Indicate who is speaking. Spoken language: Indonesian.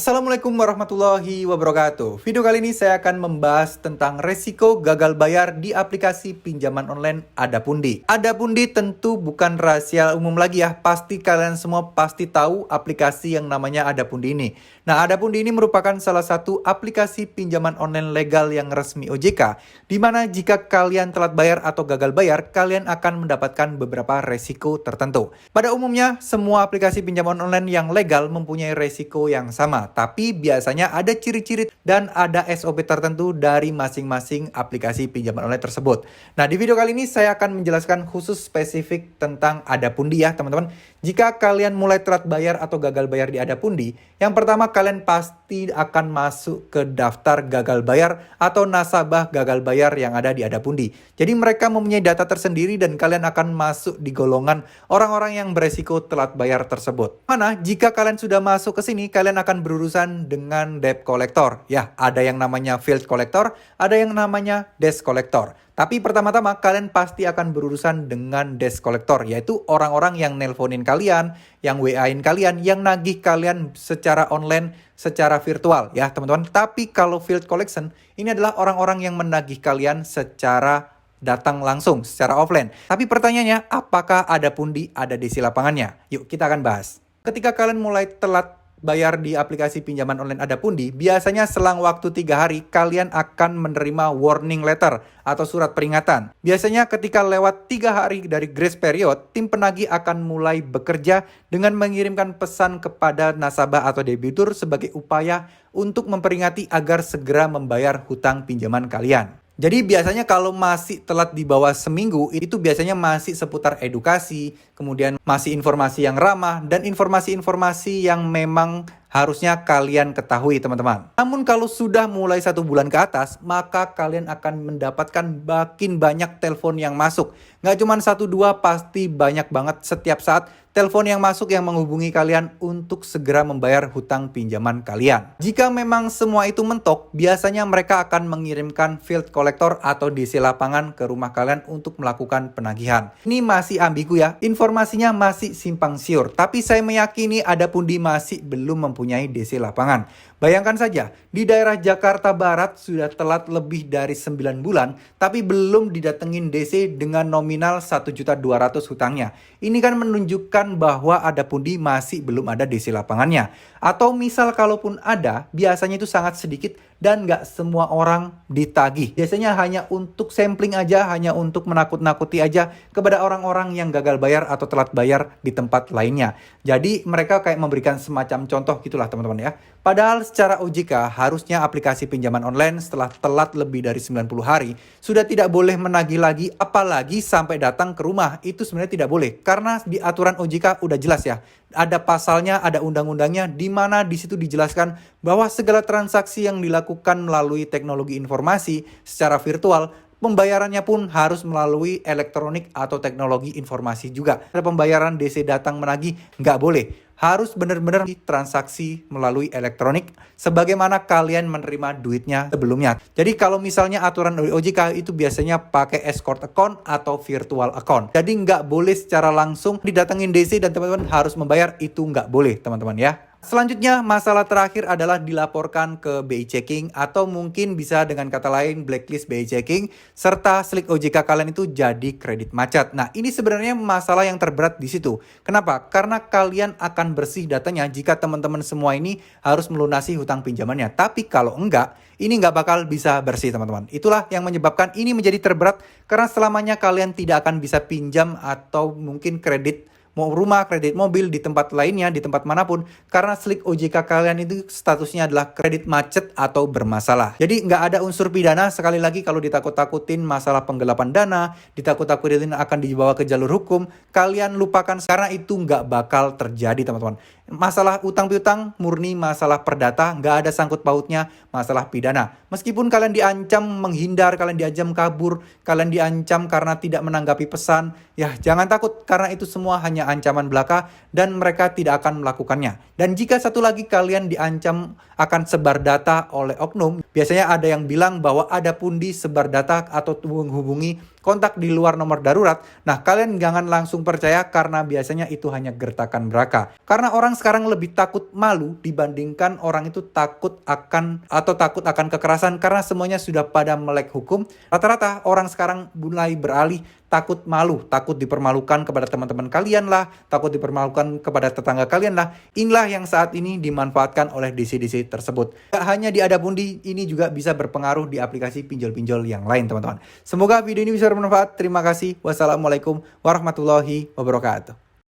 Speaker 1: Assalamualaikum warahmatullahi wabarakatuh. Video kali ini saya akan membahas tentang resiko gagal bayar di aplikasi pinjaman online Adapundi. Adapundi tentu bukan rahasia umum lagi ya. Pasti kalian semua pasti tahu aplikasi yang namanya Adapundi ini. Nah, Adapundi ini merupakan salah satu aplikasi pinjaman online legal yang resmi OJK, di mana jika kalian telat bayar atau gagal bayar, kalian akan mendapatkan beberapa resiko tertentu. Pada umumnya, semua aplikasi pinjaman online yang legal mempunyai resiko yang sama. Tapi biasanya ada ciri-ciri dan ada SOP tertentu dari masing-masing aplikasi pinjaman online tersebut. Nah, di video kali ini saya akan menjelaskan khusus spesifik tentang Adapundi ya teman-teman. Jika kalian mulai telat bayar atau gagal bayar di Adapundi, yang pertama kalian pasti akan masuk ke daftar gagal bayar atau nasabah gagal bayar yang ada di Adapundi. Jadi mereka mempunyai data tersendiri dan kalian akan masuk di golongan orang-orang yang beresiko telat bayar tersebut. Mana jika kalian sudah masuk ke sini, kalian akan berurusan dengan debt collector. Ya, ada yang namanya field collector, ada yang namanya debt collector. Tapi pertama-tama kalian pasti akan berurusan dengan debt collector, yaitu orang-orang yang nelponin kalian, yang WA-in kalian, yang nagih kalian secara online, secara virtual ya teman-teman. Tapi kalau field collection, ini adalah orang-orang yang menagih kalian secara datang langsung, secara offline. Tapi pertanyaannya, apakah Adapundi ada DC lapangannya? Yuk kita akan bahas. Ketika kalian mulai telat bayar di aplikasi pinjaman online Adapundi, biasanya selang waktu 3 hari kalian akan menerima warning letter atau surat peringatan. Biasanya ketika lewat 3 hari dari grace period, tim penagih akan mulai bekerja dengan mengirimkan pesan kepada nasabah atau debitur sebagai upaya untuk memperingati agar segera membayar hutang pinjaman kalian. Jadi biasanya kalau masih telat di bawah seminggu, itu biasanya masih seputar edukasi, kemudian masih informasi yang ramah, dan informasi-informasi yang memang harusnya kalian ketahui teman-teman. Namun kalau sudah mulai 1 bulan ke atas, maka kalian akan mendapatkan makin banyak telepon yang masuk. Nggak cuma 1-2, pasti banyak banget setiap saat telepon yang masuk yang menghubungi kalian untuk segera membayar hutang pinjaman kalian. Jika memang semua itu mentok, biasanya mereka akan mengirimkan field collector atau DC lapangan ke rumah kalian untuk melakukan penagihan. Ini masih ambigu ya, informasinya masih simpang siur. Tapi saya meyakini Adapundi masih belum mempunyai DC lapangan. Bayangkan saja, di daerah Jakarta Barat sudah telat lebih dari 9 bulan, tapi belum didatengin DC dengan nominal 1.200.000 hutangnya. Ini kan menunjukkan bahwa Adapundi masih belum ada DC lapangannya. Atau misal kalaupun ada, biasanya itu sangat sedikit dan nggak semua orang ditagih. Biasanya hanya untuk sampling aja, hanya untuk menakut-nakuti aja kepada orang-orang yang gagal bayar atau telat bayar di tempat lainnya. Jadi mereka kayak memberikan semacam contoh gitulah teman-teman ya. Padahal secara OJK harusnya aplikasi pinjaman online setelah telat lebih dari 90 hari sudah tidak boleh menagih lagi, apalagi sampai datang ke rumah. Itu sebenarnya tidak boleh karena di aturan OJK udah jelas ya. Ada pasalnya, ada undang-undangnya di mana di situ dijelaskan bahwa segala transaksi yang dilakukan melalui teknologi informasi secara virtual, pembayarannya pun harus melalui elektronik atau teknologi informasi juga. Ada pembayaran DC datang menagih, nggak boleh. Harus benar-benar transaksi melalui elektronik sebagaimana kalian menerima duitnya sebelumnya. Jadi kalau misalnya aturan dari OJK itu biasanya pakai escort account atau virtual account. Jadi nggak boleh secara langsung didatengin DC dan teman-teman harus membayar, itu nggak boleh teman-teman ya. Selanjutnya, masalah terakhir adalah dilaporkan ke BI Checking atau mungkin bisa dengan kata lain blacklist BI Checking serta slik OJK kalian itu jadi kredit macet. Nah, ini sebenarnya masalah yang terberat di situ. Kenapa? Karena kalian akan bersih datanya jika teman-teman semua ini harus melunasi hutang pinjamannya. Tapi kalau enggak, ini nggak bakal bisa bersih teman-teman. Itulah yang menyebabkan ini menjadi terberat karena selamanya kalian tidak akan bisa pinjam atau mungkin kredit mau rumah, kredit mobil di tempat lainnya, di tempat manapun, karena slik OJK kalian itu statusnya adalah kredit macet atau bermasalah. Jadi nggak ada unsur pidana, sekali lagi kalau ditakut-takutin masalah penggelapan dana, ditakut-takutin akan dibawa ke jalur hukum, kalian lupakan karena itu nggak bakal terjadi teman-teman. Masalah utang piutang murni masalah perdata, nggak ada sangkut pautnya masalah pidana. Meskipun kalian diancam menghindar, kalian diancam kabur, kalian diancam karena tidak menanggapi pesan, ya jangan takut karena itu semua hanya ancaman belaka dan mereka tidak akan melakukannya. Dan jika satu lagi kalian diancam akan sebar data oleh oknum, biasanya ada yang bilang bahwa Adapundi sebar data atau menghubungi kontak di luar nomor darurat. Nah, kalian jangan langsung percaya karena biasanya itu hanya gertakan belaka. Karena orang sekarang lebih takut malu dibandingkan orang itu takut akan kekerasan karena semuanya sudah pada melek hukum. Rata-rata orang sekarang mulai beralih takut malu, takut dipermalukan kepada teman-teman kalian lah, takut dipermalukan kepada tetangga kalian lah. Inilah yang saat ini dimanfaatkan oleh DC-DC tersebut. Gak hanya di Adapundi, ini juga bisa berpengaruh di aplikasi pinjol-pinjol yang lain, teman-teman. Semoga video ini bisa bermanfaat. Terima kasih. Wassalamualaikum warahmatullahi wabarakatuh.